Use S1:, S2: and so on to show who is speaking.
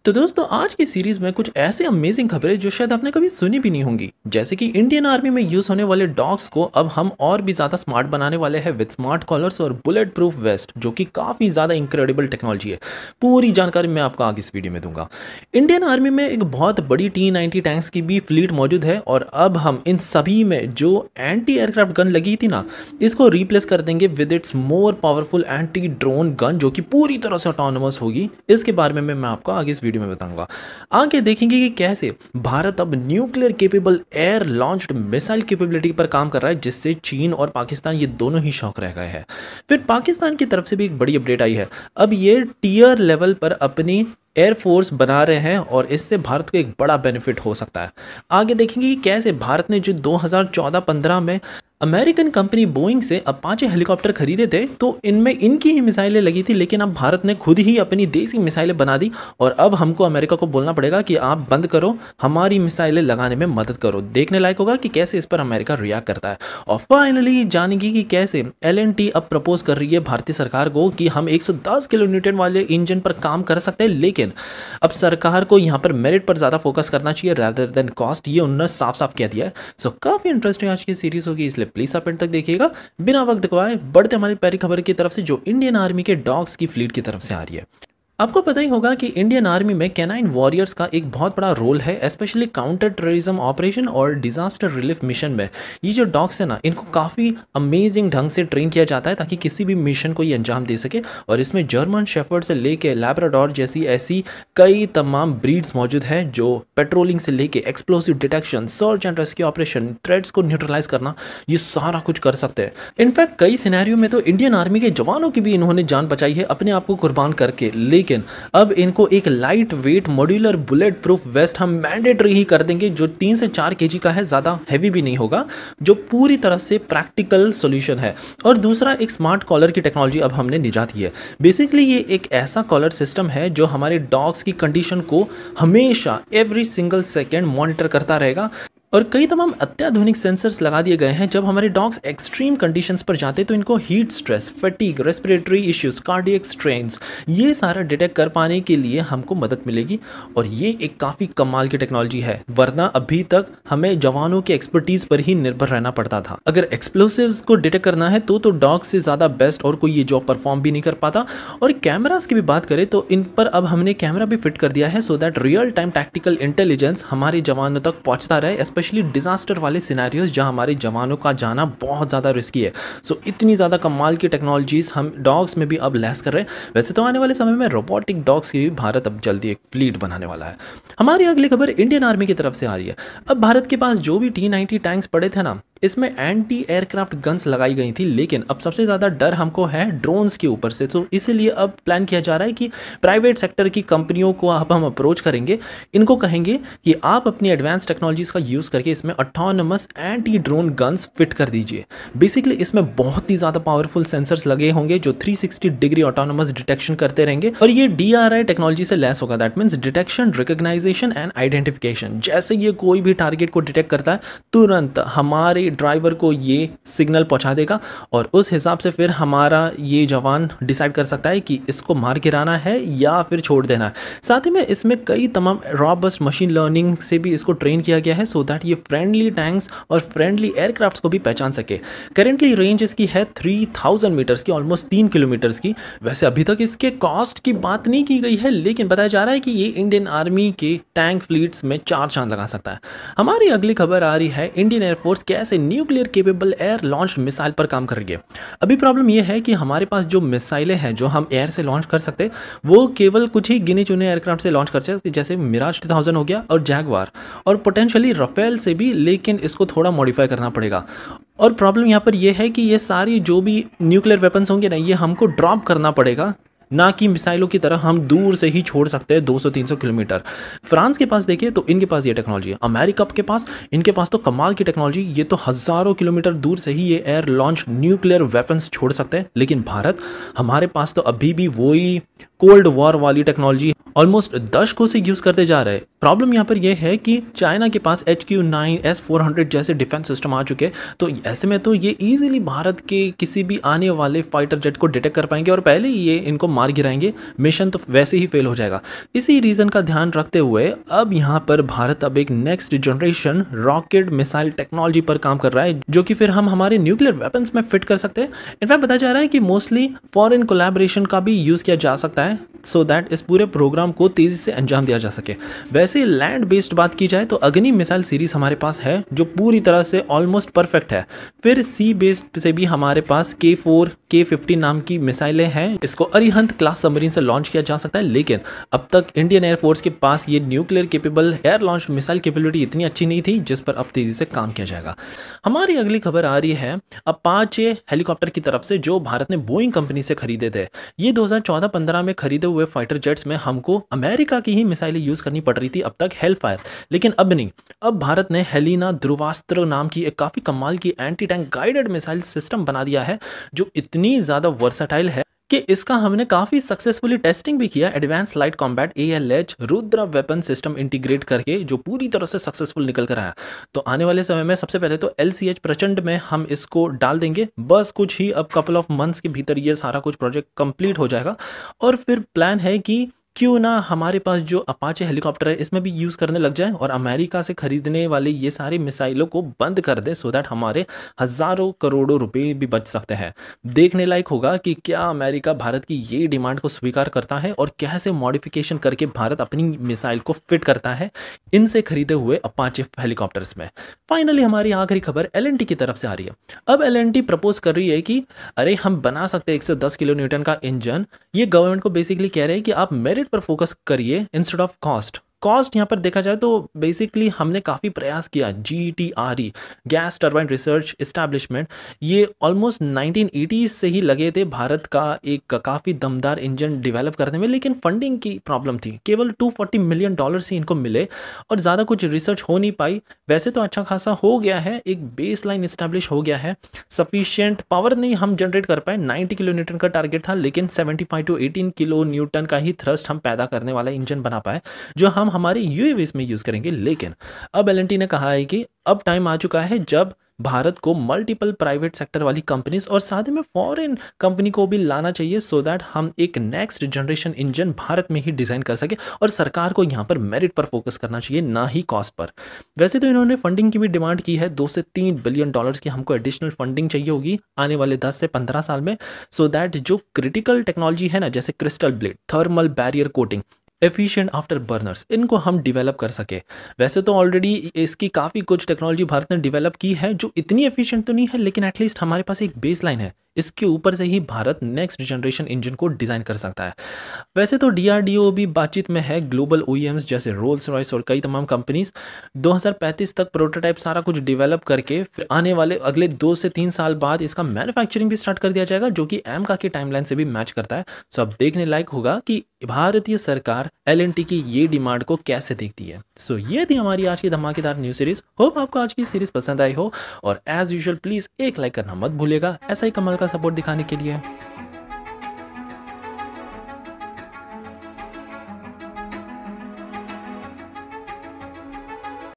S1: तो दोस्तों आज की सीरीज में कुछ ऐसे अमेजिंग खबरें जो शायद आपने कभी सुनी भी नहीं होंगी। जैसे कि इंडियन आर्मी में यूज होने वाले डॉग्स को अब हम और भी ज्यादा स्मार्ट बनाने वाले हैं विद स्मार्ट कॉलर्स और बुलेट प्रूफ वेस्ट, जो कि काफी ज्यादा इंक्रेडिबल टेक्नोलॉजी है। पूरी जानकारी मैं आपको आगे इस वीडियो में दूंगा। इंडियन आर्मी में एक बहुत बड़ी T-90 टैंक्स की भी फ्लीट मौजूद है और अब हम इन सभी में जो एंटी एयरक्राफ्ट गन लगी थी ना, इसको रिप्लेस कर देंगे with it's more powerful anti drone gun, जो कि पूरी तरह से ऑटोनोमस होगी। इसके बारे में मैं आपको आगे इस वीडियो में बताऊंगा। आगे देखेंगे कि कैसे भारत अब nuclear capable air launched missile capability पर काम कर रहा है, जिससे चीन और पाकिस्तान ये दोनों ही शौक रह गए हैं। फिर पाकिस्तान की तरफ से भी एक बड़ी अपडेट आई है। अब ये टियर लेवल पर अपनी एयरफोर्स बना रहे हैं और इससे भारत को एक बड़ा बेनिफिट हो सकता है। आगे देखेंगे कि कैसे भारत ने जो 2014-15 में अमेरिकन कंपनी बोइंग से अपाचे हेलीकॉप्टर खरीदे थे, तो इनमें इनकी ही मिसाइलें लगी थी, लेकिन अब भारत ने खुद ही अपनी देसी मिसाइलें बना दी और अब हमको अमेरिका को बोलना पड़ेगा कि आप बंद करो, हमारी मिसाइलें लगाने में मदद करो। देखने लायक होगा कि कैसे इस पर अमेरिका रिएक्ट करता है। और फाइनली जानेंगे कि कैसे L&T अब प्रपोज कर रही है भारतीय सरकार को कि हम 110 किलो न्यूटन वाले इंजन पर काम कर सकते हैं, लेकिन अब सरकार को यहाँ पर मेरिट पर ज़्यादा फोकस करना चाहिए रादर देन कॉस्ट। ये उन्होंने साफ साफ कह दिया है। सो काफ़ी इंटरेस्टिंग आज की सीरीज होगी, इसलिए प्लीज आप एंड तक देखिएगा। बिना वक्त गवाए बढ़ते हमारी पहली खबर की तरफ से, जो इंडियन आर्मी के डॉग्स की फ्लीट की तरफ से आ रही है। आपको पता ही होगा कि इंडियन आर्मी में कैनाइन वॉरियर्स का एक बहुत बड़ा रोल है, स्पेशली काउंटर टेररिज्म ऑपरेशन और डिजास्टर रिलीफ मिशन में। ये जो डॉग्स है ना, इनको काफ़ी अमेजिंग ढंग से ट्रेन किया जाता है ताकि किसी भी मिशन को ये अंजाम दे सके। और इसमें जर्मन शेफर्ड से लेके लैब्राडोर जैसी ऐसी कई तमाम ब्रीड्स मौजूद हैं, जो पेट्रोलिंग से लेके explosive detection, search and rescue operation, threats को न्यूट्रलाइज करना, ये सारा कुछ कर सकते हैं। इनफैक्ट कई सिनेरियो में तो इंडियन आर्मी के जवानों की भी इन्होंने जान बचाई है अपने आप को कुर्बान करके। लेकिन अब इनको एक light weight modular bullet proof waste हम मैंडेटरी ही कर देंगे, जो 3 से 4 केजी का है, ज़्यादा हैवी भी नहीं होगा, जो पूरी तरह से प्रैक्टिकल सॉल्यूशन है। और दूसरा, एक स्मार्ट कॉलर की टेक्नोलॉजी अब हमने निजात दी है। बेसिकली ये एक ऐसा कॉलर सिस्टम है जो हमारे डॉग्स की कंडीशन को हमेशा एवरी सिंगल सेकेंड मॉनिटर करता रहेगा। और कई तमाम अत्याधुनिक सेंसर्स लगा दिए गए हैं। जब हमारे डॉग्स एक्सट्रीम कंडीशंस पर जाते हैं तो इनको heat stress, fatigue, respiratory issues, cardiac strains, ये सारा डिटेक्ट कर पाने के लिए हमको मदद मिलेगी। और ये एक काफ़ी कमाल की टेक्नोलॉजी है, वरना अभी तक हमें जवानों के एक्सपर्टीज़ पर ही निर्भर रहना पड़ता था। अगर एक्सप्लोसिव्स को डिटेक्ट करना है तो डॉग से ज़्यादा बेस्ट और कोई ये जॉब परफॉर्म भी नहीं कर पाता। और कैमरास की भी बात करें तो इन पर अब हमने कैमरा भी फिट कर दिया है, so that real time tactical intelligence हमारे जवानों तक पहुँचता रहे, स्पेशली डिजास्टर वाले सिनेरियोज जहां हमारे जवानों का जाना बहुत ज़्यादा रिस्की है। सो इतनी ज़्यादा कमाल की टेक्नोलॉजीज हम डॉग्स में भी अब लैस कर रहे हैं। वैसे तो आने वाले समय में रोबोटिक डॉग्स की भी भारत अब जल्दी एक फ्लीट बनाने वाला है। हमारी अगली खबर इंडियन आर्मी की तरफ से आ रही है। अब भारत के पास जो भी T-90 टैंक्स पड़े थे ना, इसमें एंटी एयरक्राफ्ट गन्स लगाई गई थी, लेकिन अब सबसे ज़्यादा डर हमको है ड्रोन्स के ऊपर से। तो इसीलिए अब प्लान किया जा रहा है कि प्राइवेट सेक्टर की कंपनियों को अब हम अप्रोच करेंगे, इनको कहेंगे कि आप अपनी एडवांस टेक्नोलॉजीज का यूज़ करके इसमें autonomous anti drone guns fit कर दीजिए। बेसिकली इसमें बहुत ही ज़्यादा पावरफुल सेंसर्स लगे होंगे जो 360 डिग्री ऑटोनमस डिटेक्शन करते रहेंगे, और ये DRI टेक्नोलॉजी से लैस होगा। That means detection, recognisation and identification. जैसे ये कोई भी टारगेट को डिटेक्ट करता है, तुरंत हमारे ड्राइवर को ये सिग्नल पहुंचा देगा और उस हिसाब से फिर हमारा ये जवान डिसाइड कर सकता है कि इसको मार गिराना है या फिर छोड़ देना है। साथ ही में इसमें कई तमाम रॉबस्ट मशीन लर्निंग से भी इसको ट्रेन किया गया है, सो दैट ये फ्रेंडली टैंक्स और फ्रेंडली एयरक्राफ्ट्स को भी पहचान सके। करेंटली रेंज इसकी है 3000 मीटर्स की, ऑलमोस्ट 3 किलोमीटर्स की। वैसे अभी तक इसके कॉस्ट की बात नहीं की गई है, लेकिन बताया जा रहा है कि ये इंडियन आर्मी के टैंक फ्लीट्स में 4 चांद लगा सकता है। हमारी अगली खबर आ रही है इंडियन एयरफोर्स कैसे nuclear capable air launch missile पर काम कर रही है। अभी प्रॉब्लम यह है कि हमारे पास जो मिसाइलें हैं जो हम एयर से लॉन्च कर सकते हैं, वो केवल कुछ ही गिने चुने एयरक्राफ्ट से लॉन्च कर सकते हैं, जैसे मिराज 2000 हो गया और जैगवार, और पोटेंशियली राफेल से भी, लेकिन इसको थोड़ा मॉडिफाई करना पड़ेगा। और प्रॉब्लम यहाँ पर यह है कि ये सारी जो भी न्यूक्लियर वेपन्स होंगे ना, ये हमको ड्रॉप करना पड़ेगा, ना कि मिसाइलों की तरह हम दूर से ही छोड़ सकते हैं 200-300 किलोमीटर। फ्रांस के पास देखिए तो इनके पास ये टेक्नोलॉजी है, अमेरिका के पास, इनके पास तो कमाल की टेक्नोलॉजी, ये तो हज़ारों किलोमीटर दूर से ही ये एयर लॉन्च न्यूक्लियर वेपन्स छोड़ सकते हैं। लेकिन भारत, हमारे पास तो अभी भी वही कोल्ड वॉर वाली टेक्नोलॉजी ऑलमोस्ट दशकों से यूज़ करते जा रहे हैं। प्रॉब्लम यहाँ पर यह है कि चाइना के पास HQ-9, S-400 जैसे डिफेंस सिस्टम आ चुके हैं, तो ऐसे में तो ये ईजिली भारत के किसी भी आने वाले फाइटर जेट को डिटेक्ट कर पाएंगे और पहले ही ये इनको मार गिराएंगे, मिशन तो वैसे ही फेल हो जाएगा। इसी रीज़न का ध्यान रखते हुए अब यहाँ पर भारत अब एक next generation rocket missile technology पर काम कर रहा है, जो कि फिर हम हमारे न्यूक्लियर वेपन्स में फिट कर सकते हैं। इनफैक्ट बताया जा रहा है कि मोस्टली फॉरेन कोलैबोरेशन का भी यूज़ किया जा सकता है, सो दैट इस पूरे प्रोग्राम को तेज़ी से अंजाम दिया जा सके। वैसे लैंड बेस्ड बात की जाए तो अग्नि मिसाइल सीरीज हमारे पास है, जो पूरी तरह से ऑलमोस्ट परफेक्ट है। फिर सी बेस्ड से भी हमारे पास K4 K50 नाम की मिसाइलें हैं। इसको अरिहंत क्लास सबमरीन से लॉन्च किया जा सकता है, लेकिन अब तक इंडियन एयरफोर्स के पास ये nuclear capable air launch missile capability इतनी अच्छी नहीं थी, जिस पर अब तेजी से काम किया जाएगा। हमारी अगली खबर आ रही है अपाचे हेलीकॉप्टर की तरफ से, जो भारत ने बोइंग कंपनी से खरीदे थे। ये 2014-15 में खरीदे हुए फाइटर जेट्स में हमको अमेरिका की ही मिसाइलें यूज़ करनी पड़ रही थी अब तक, हेलफायर, लेकिन अब नहीं। अब भारत ने हेलिना ध्रुवास्त्र नाम की एक काफ़ी कमाल की anti tank guided missile system बना दिया है, जो इतनी ज़्यादा वर्सटाइल है कि इसका हमने काफ़ी सक्सेसफुली टेस्टिंग भी किया। Advance light combat ALH Rudra weapon system integrate करके, जो पूरी तरह से सक्सेसफुल निकल कर आया। तो आने वाले समय में सबसे पहले तो LCH प्रचंड में हम इसको डाल देंगे। बस कुछ ही अब कपल ऑफ मंथ्स के भीतर ये सारा कुछ प्रोजेक्ट कंप्लीट हो जाएगा, और फिर प्लान है कि क्यों ना हमारे पास जो अपाचे हेलीकॉप्टर है इसमें भी यूज़ करने लग जाए और अमेरिका से खरीदने वाले ये सारे मिसाइलों को बंद कर दे, सो दैट हमारे हज़ारों करोड़ों रुपए भी बच सकते हैं। देखने लायक होगा कि क्या अमेरिका भारत की ये डिमांड को स्वीकार करता है और कैसे मॉडिफिकेशन करके भारत अपनी मिसाइल को फिट करता है इनसे खरीदे हुए अपाचे हेलीकॉप्टर्स में। फाइनली हमारी आखिरी खबर L&T की तरफ से आ रही है। अब L&T प्रपोज कर रही है कि अरे हम बना सकते हैं 110 किलो न्यूटन का इंजन। ये गवर्नमेंट को बेसिकली कह रहे हैं कि आप मेरिट पर फोकस करिए इंस्टेड ऑफ कॉस्ट यहाँ पर देखा जाए तो बेसिकली हमने काफ़ी प्रयास किया। GTRE gas turbine research establishment, ये ऑलमोस्ट 1980s से ही लगे थे भारत का एक काफ़ी दमदार इंजन डेवलप करने में, लेकिन फंडिंग की प्रॉब्लम थी। केवल $240 मिलियन ही इनको मिले और ज़्यादा कुछ रिसर्च हो नहीं पाई। वैसे तो अच्छा खासा हो गया है, एक बेस लाइन इस्टेब्लिश हो गया है। सफिशियंट पावर नहीं हम जनरेट कर पाए, 90 किलो न्यूटन का टारगेट था, लेकिन 75 to 18 किलो न्यूटन का ही थ्रस्ट हम पैदा करने वाला इंजन बना पाए, जो हम हमारे UAVs में यूज़ करेंगे। लेकिन अब L&T ने कहा है कि अब टाइम आ चुका है जब भारत को मल्टीपल प्राइवेट सेक्टर वाली कंपनीज और साथ में फॉरेन कंपनी को भी लाना चाहिए, सो दैट हम एक नेक्स्ट जनरेशन इंजन भारत में ही डिज़ाइन कर सके। और सरकार को यहाँ पर मेरिट पर फोकस करना चाहिए, ना ही कॉस्ट पर। वैसे तो इन्होंने फंडिंग की भी डिमांड की है, $2 से $3 बिलियन की हमको एडिशनल फंडिंग चाहिए होगी आने वाले 10 से 15 साल में, सो दैट जो क्रिटिकल टेक्नोलॉजी है ना, जैसे crystal blade, thermal barrier coating, efficient afterburners, इनको हम डेवलप कर सके। वैसे तो ऑलरेडी इसकी काफ़ी कुछ टेक्नोलॉजी भारत ने डेवलप की है, जो इतनी एफिशिएंट तो नहीं है, लेकिन एटलीस्ट हमारे पास एक बेस लाइन है। इसके ऊपर से ही भारत नेक्स्ट जनरेशन इंजन को डिज़ाइन कर सकता है। वैसे तो DRDO भी बातचीत में है ग्लोबल OEMs जैसे रोल्स रॉयस और कई तमाम कंपनीज 2035 तक प्रोटोटाइप सारा कुछ डेवलप करके फिर आने वाले अगले 2 से 3 साल बाद इसका मैन्युफैक्चरिंग भी स्टार्ट कर दिया जाएगा, जो कि AMCA की टाइमलाइन से भी मैच करता है। सो अब देखने लायक होगा कि भारतीय सरकार L&T की ये डिमांड को कैसे देखती है। सो ये थी हमारी आज की धमाकेदार न्यू सीरीज। होप आपको आज की सीरीज पसंद आई हो, और एज यूजुअल प्लीज़ एक लाइक करना मत भूलिएगा, ऐसा ही कमाल का सपोर्ट दिखाने के लिए।